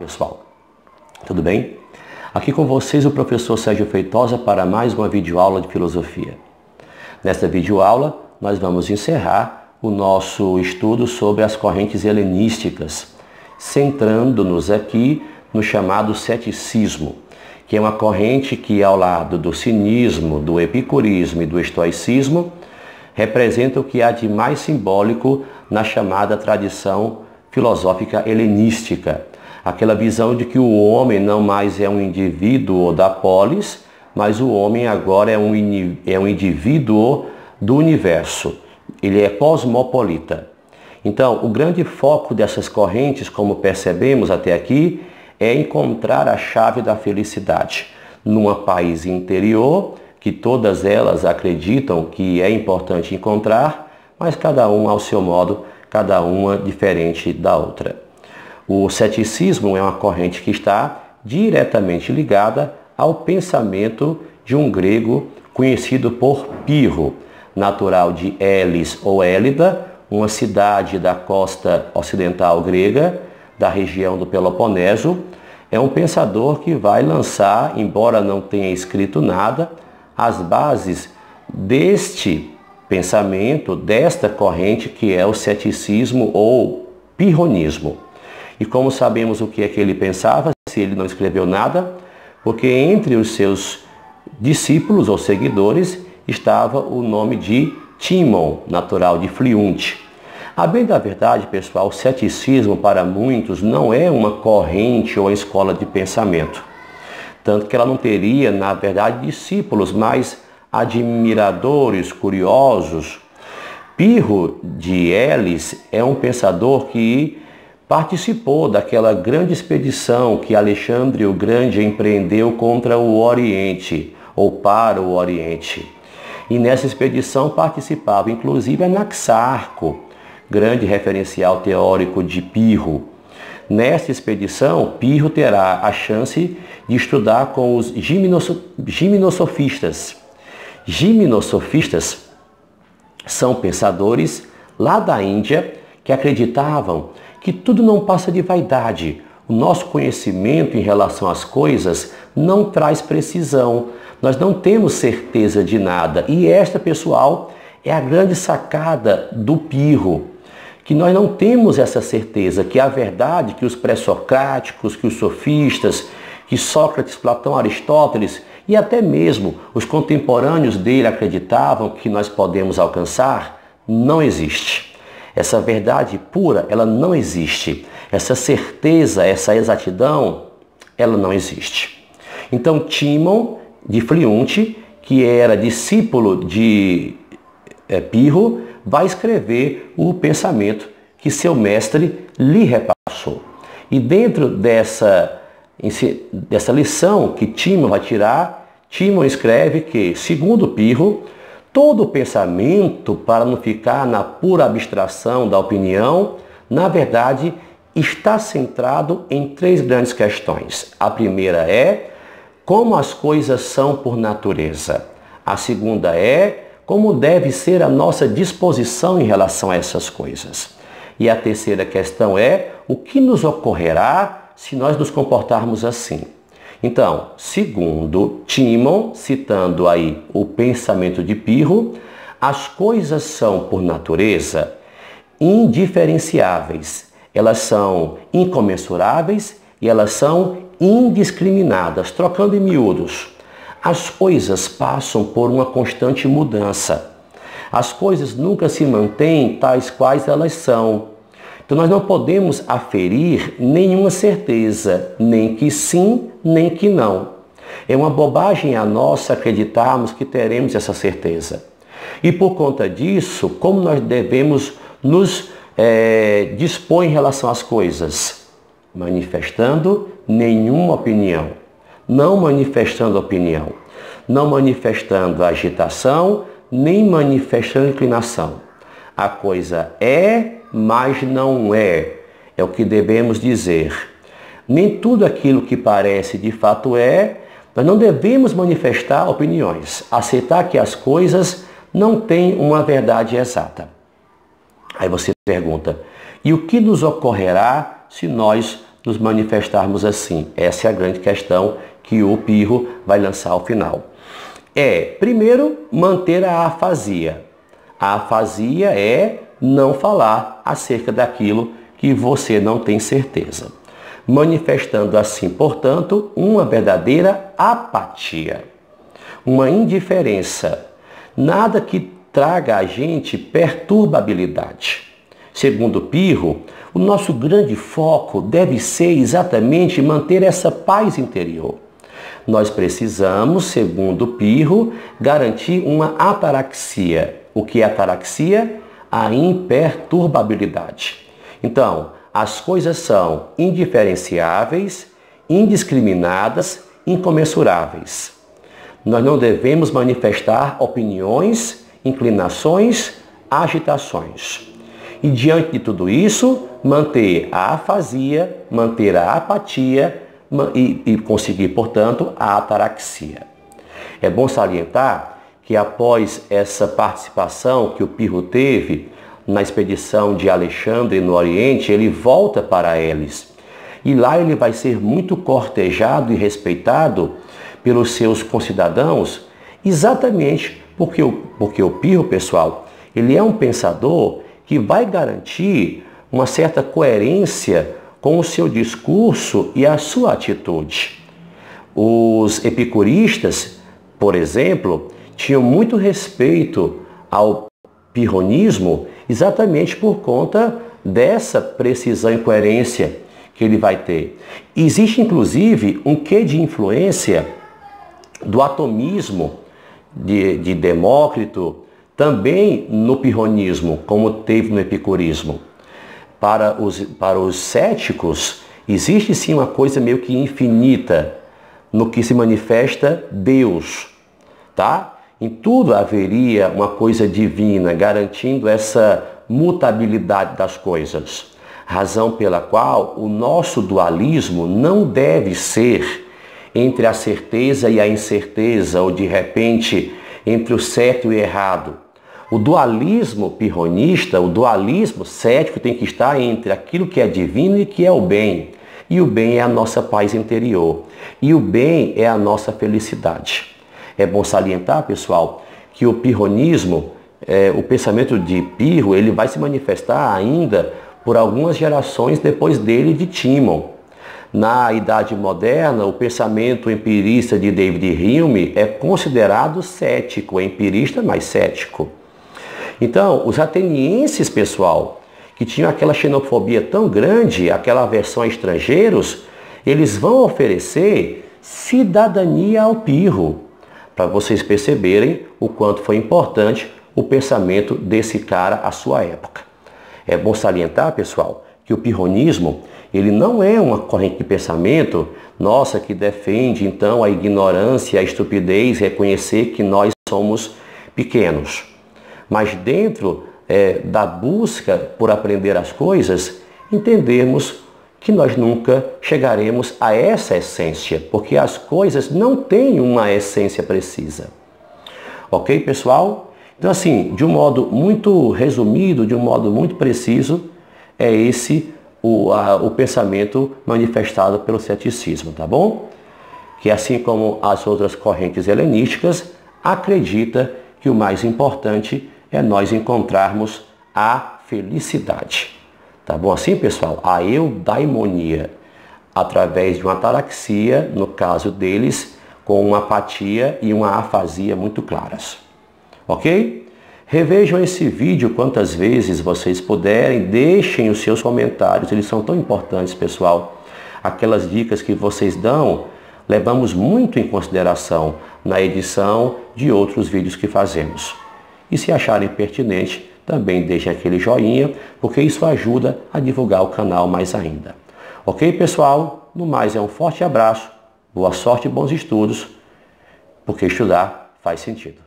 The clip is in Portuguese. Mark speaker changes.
Speaker 1: Pessoal, tudo bem? Aqui com vocês o professor Sérgio Feitosa para mais uma videoaula de filosofia. Nesta videoaula nós vamos encerrar o nosso estudo sobre as correntes helenísticas, centrando-nos aqui no chamado ceticismo, que é uma corrente que, ao lado do cinismo, do epicurismo e do estoicismo, representa o que há de mais simbólico na chamada tradição filosófica helenística. Aquela visão de que o homem não mais é um indivíduo da polis, mas o homem agora é um indivíduo do universo. Ele é cosmopolita. Então, o grande foco dessas correntes, como percebemos até aqui, é encontrar a chave da felicidade numa paz interior, que todas elas acreditam que é importante encontrar, mas cada uma ao seu modo, cada uma diferente da outra. O ceticismo é uma corrente que está diretamente ligada ao pensamento de um grego conhecido por Pirro, natural de Elis ou Élida, uma cidade da costa ocidental grega, da região do Peloponeso. É um pensador que vai lançar, embora não tenha escrito nada, as bases deste pensamento, desta corrente que é o ceticismo ou pirronismo. E como sabemos o que é que ele pensava, se ele não escreveu nada? Porque entre os seus discípulos ou seguidores estava o nome de Timon, natural de Fliunte. A bem da verdade, pessoal, o ceticismo para muitos não é uma corrente ou escola de pensamento. Tanto que ela não teria, na verdade, discípulos, mas admiradores, curiosos. Pirro de Elis é um pensador que participou daquela grande expedição que Alexandre o Grande empreendeu contra o Oriente, ou para o Oriente. E nessa expedição participava inclusive Anaxarco, grande referencial teórico de Pirro. Nesta expedição, Pirro terá a chance de estudar com os gimnosofistas. Gimnosofistas são pensadores lá da Índia que acreditavam que tudo não passa de vaidade. O nosso conhecimento em relação às coisas não traz precisão. Nós não temos certeza de nada. E esta, pessoal, é a grande sacada do Pirro, que nós não temos essa certeza, que a verdade que os pré-socráticos, que os sofistas, que Sócrates, Platão, Aristóteles e até mesmo os contemporâneos dele acreditavam que nós podemos alcançar, não existe. Essa verdade pura, ela não existe. Essa certeza, essa exatidão, ela não existe. Então, Timon de Fliunte, que era discípulo de Pirro, vai escrever o pensamento que seu mestre lhe repassou. E dentro dessa lição que Timon vai tirar, Timon escreve que, segundo Pirro, todo pensamento, para não ficar na pura abstração da opinião, na verdade, está centrado em três grandes questões. A primeira é como as coisas são por natureza. A segunda é como deve ser a nossa disposição em relação a essas coisas. E a terceira questão é o que nos ocorrerá se nós nos comportarmos assim. Então, segundo Timon, citando aí o pensamento de Pirro, as coisas são, por natureza, indiferenciáveis. Elas são incomensuráveis e elas são indiscriminadas. Trocando em miúdos, as coisas passam por uma constante mudança. As coisas nunca se mantêm tais quais elas são. Então nós não podemos aferir nenhuma certeza, nem que sim, nem que não. É uma bobagem a nossa acreditarmos que teremos essa certeza. E por conta disso, como nós devemos nos dispor em relação às coisas? Manifestando nenhuma opinião. Não manifestando opinião. Não manifestando agitação, nem manifestando inclinação. A coisa é, mas não é. É o que devemos dizer. Nem tudo aquilo que parece de fato é. Nós não devemos manifestar opiniões. Aceitar que as coisas não têm uma verdade exata. Aí você pergunta, e o que nos ocorrerá se nós nos manifestarmos assim? Essa é a grande questão que o Pirro vai lançar ao final. Primeiro, manter a afasia. A afasia é não falar acerca daquilo que você não tem certeza. Manifestando assim, portanto, uma verdadeira apatia, uma indiferença, nada que traga a gente perturbabilidade. Segundo Pirro, o nosso grande foco deve ser exatamente manter essa paz interior. Nós precisamos, segundo Pirro, garantir uma ataraxia. O que é ataraxia? A imperturbabilidade. Então, as coisas são indiferenciáveis, indiscriminadas, incomensuráveis. Nós não devemos manifestar opiniões, inclinações, agitações. E diante de tudo isso, manter a afasia, manter a apatia e conseguir, portanto, a ataraxia. É bom salientar que após essa participação que o Pirro teve na expedição de Alexandre no Oriente, ele volta para Elis. E lá ele vai ser muito cortejado e respeitado pelos seus concidadãos, exatamente porque o Pirro, pessoal, ele é um pensador que vai garantir uma certa coerência com o seu discurso e a sua atitude. Os epicuristas, por exemplo, tinham muito respeito ao pirronismo exatamente por conta dessa precisão e coerência que ele vai ter. Existe, inclusive, um quê de influência do atomismo de Demócrito, também no pirronismo, como teve no epicurismo. Para os céticos, existe sim uma coisa meio que infinita no que se manifesta Deus, tá? Em tudo haveria uma coisa divina, garantindo essa mutabilidade das coisas. Razão pela qual o nosso dualismo não deve ser entre a certeza e a incerteza, ou de repente entre o certo e o errado. O dualismo pirronista, o dualismo cético tem que estar entre aquilo que é divino e que é o bem. E o bem é a nossa paz interior. E o bem é a nossa felicidade. É bom salientar, pessoal, que o pirronismo, o pensamento de Pirro, ele vai se manifestar ainda por algumas gerações depois dele, de Timon. Na Idade Moderna, o pensamento empirista de David Hume é considerado cético, empirista, mas cético. Então, os atenienses, pessoal, que tinham aquela xenofobia tão grande, aquela aversão a estrangeiros, eles vão oferecer cidadania ao Pirro, para vocês perceberem o quanto foi importante o pensamento desse cara à sua época. É bom salientar, pessoal, que o pirronismo, ele não é uma corrente de pensamento, nossa, que defende então a ignorância, a estupidez, reconhecer que nós somos pequenos. Mas dentro da busca por aprender as coisas, entendermos que nós nunca chegaremos a essa essência, porque as coisas não têm uma essência precisa. Ok, pessoal? Então, assim, de um modo muito resumido, de um modo muito preciso, é esse o pensamento manifestado pelo ceticismo, tá bom? Que assim como as outras correntes helenísticas, acredita que o mais importante é nós encontrarmos a felicidade. Tá bom assim, pessoal? A eudaimonia, através de uma ataraxia, no caso deles, com uma apatia e uma afasia muito claras. Ok? Revejam esse vídeo quantas vezes vocês puderem, deixem os seus comentários, eles são tão importantes, pessoal. Aquelas dicas que vocês dão, levamos muito em consideração na edição de outros vídeos que fazemos. E se acharem pertinente, também deixem aquele joinha, porque isso ajuda a divulgar o canal mais ainda. Ok, pessoal? No mais, é um forte abraço, boa sorte e bons estudos, porque estudar faz sentido.